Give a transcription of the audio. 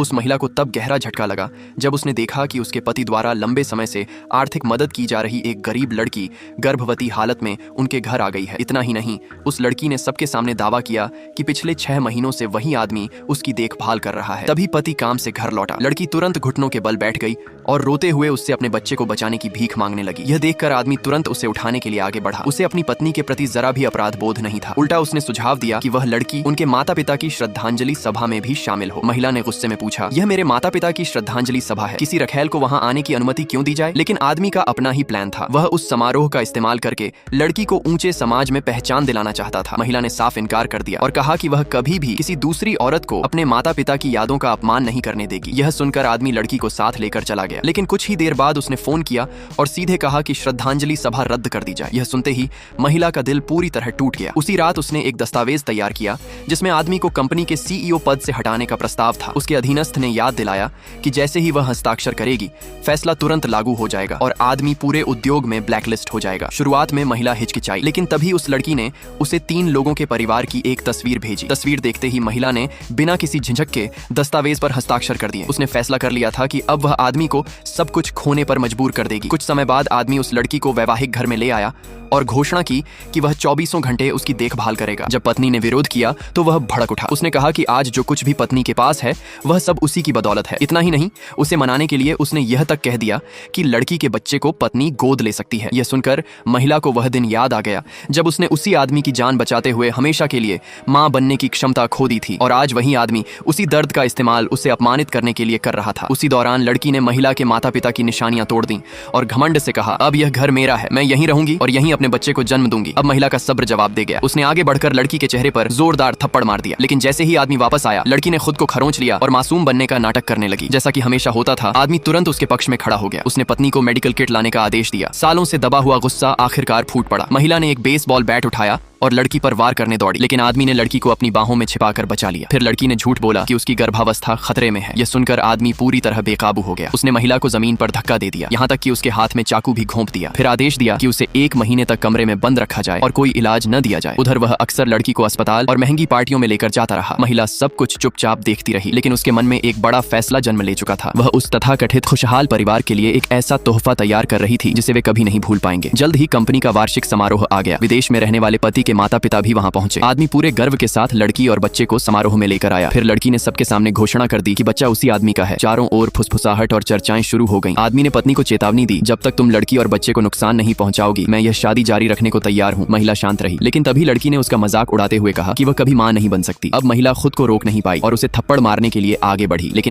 उस महिला को तब गहरा झटका लगा जब उसने देखा कि उसके पति द्वारा लंबे समय से आर्थिक मदद की जा रही एक गरीब लड़की गर्भवती हालत में उनके घर आ गई है। इतना ही नहीं, उस लड़की ने सबके सामने दावा किया कि पिछले 6 महीनों से वही आदमी उसकी देखभाल कर रहा है। तभी पति काम से घर लौटा। लड़की तुरंत घुटनों के बल बैठ गई और रोते हुए उससे अपने बच्चे को बचाने की भीख मांगने लगी। यह देखकर आदमी तुरंत उसे उठाने के लिए आगे बढ़ा। उसे अपनी पत्नी के प्रति जरा भी अपराध बोध नहीं था। उल्टा उसने सुझाव दिया कि वह लड़की उनके माता पिता की श्रद्धांजलि सभा में भी शामिल हो। महिला ने गुस्से में पूछा, यह मेरे माता पिता की श्रद्धांजलि सभा है, किसी रखैल को वहां आने की अनुमति क्यों दी जाए? लेकिन आदमी का अपना ही प्लान था। वह उस समारोह का इस्तेमाल करके लड़की को ऊंचे समाज में पहचान दिलाना चाहता था। महिला ने साफ इनकार कर दिया और कहा कि वह कभी भी किसी दूसरी औरत को अपने माता पिता की यादों का अपमान नहीं करने देगी। यह सुनकर आदमी लड़की को साथ लेकर चला गया। लेकिन कुछ ही देर बाद उसने फोन किया और सीधे कहा कि श्रद्धांजलि सभा रद्द कर दी जाए। यह सुनते ही महिला का दिल पूरी तरह टूट गया। उसी रात उसने एक दस्तावेज तैयार किया जिसमें आदमी को कंपनी के सीईओ पद से हटाने का प्रस्ताव था। उसके अधीनस्थ ने याद दिलाया कि जैसे ही वह हस्ताक्षर करेगी, फैसला तुरंत लागू हो जाएगा और आदमी पूरे उद्योग में ब्लैकलिस्ट हो जाएगा। शुरुआत में महिला हिचकिचाई, लेकिन तभी उस लड़की ने उसे 3 लोगों के परिवार की एक तस्वीर भेजी। तस्वीर देखते ही महिला ने बिना किसी झिझक के दस्तावेज पर हस्ताक्षर कर दिए। उसने फैसला कर लिया था कि अब वह आदमी को सब कुछ खोने पर मजबूर कर देगी। कुछ समय बाद आदमी उस लड़की को वैवाहिक घर में ले आया और घोषणा की कि वह 24 घंटे उसकी देखभाल करेगा। जब पत्नी ने विरोध किया तो वह भड़क उठा। उसने कहा कि आज जो कुछ भी पत्नी के पास है वह सब उसी की बदौलत है। इतना ही नहीं, उसे मनाने के लिए उसने यह तक कह दिया कि लड़की के बच्चे को पत्नी गोद ले सकती है। यह सुनकर महिला को वह दिन याद आ गया जब उसने उसी आदमी की जान बचाते हुए हमेशा के लिए मां बनने की क्षमता खो दी थी और आज वही आदमी उसी दर्द का इस्तेमाल उसे अपमानित करने के लिए कर रहा था। उसी दौरान लड़की ने महिला के माता पिता की निशानियां तोड़ दी और घमंड से कहा, अब यह घर मेरा है, मैं यहीं रहूंगी और यहीं अपने बच्चे को जन्म दूंगी। अब महिला का सब्र जवाब दे गया। उसने आगे बढ़कर लड़की के चेहरे पर जोरदार थप्पड़ मार दिया। लेकिन जैसे ही आदमी वापस आया, लड़की ने खुद को खरोंच लिया और मासूम बनने का नाटक करने लगी। जैसा कि हमेशा होता था, आदमी तुरंत उसके पक्ष में खड़ा हो गया। उसने पत्नी को मेडिकल किट लाने का आदेश दिया। सालों से दबा हुआ गुस्सा आखिरकार फूट पड़ा। महिला ने एक बेसबॉल बैट उठाया और लड़की पर वार करने दौड़ी, लेकिन आदमी ने लड़की को अपनी बाहों में छिपाकर बचा लिया। फिर लड़की ने झूठ बोला कि उसकी गर्भावस्था खतरे में है। यह सुनकर आदमी पूरी तरह बेकाबू हो गया। उसने महिला को जमीन पर धक्का दे दिया, यहाँ तक कि उसके हाथ में चाकू भी घोंप दिया। फिर आदेश दिया कि उसे 1 महीने तक कमरे में बंद रखा जाए और कोई इलाज न दिया जाए। उधर वह अक्सर लड़की को अस्पताल और महंगी पार्टियों में लेकर जाता रहा। महिला सब कुछ चुपचाप देखती रही, लेकिन उसके मन में एक बड़ा फैसला जन्म ले चुका था। वह उस तथाकथित खुशहाल परिवार के लिए एक ऐसा तोहफा तैयार कर रही थी जिसे वे कभी नहीं भूल पाएंगे। जल्द ही कंपनी का वार्षिक समारोह आ गया। विदेश में रहने वाले पति के माता पिता भी वहां पहुंचे। आदमी पूरे गर्व के साथ लड़की और बच्चे को समारोह में लेकर आया। फिर लड़की ने सबके सामने घोषणा कर दी कि बच्चा उसी आदमी का है। चारों ओर फुसफुसाहट और चर्चाएं शुरू हो गईं। आदमी ने पत्नी को चेतावनी दी, जब तक तुम लड़की और बच्चे को नुकसान नहीं पहुंचाओगी, मैं यह शादी जारी रखने को तैयार हूं। महिला शांत रही, लेकिन तभी लड़की ने उसका मजाक उड़ाते हुए कहा कि वह कभी मां नहीं बन सकती। अब महिला खुद को रोक नहीं पाई और उसे थप्पड़ मारने के लिए आगे बढ़ी, लेकिन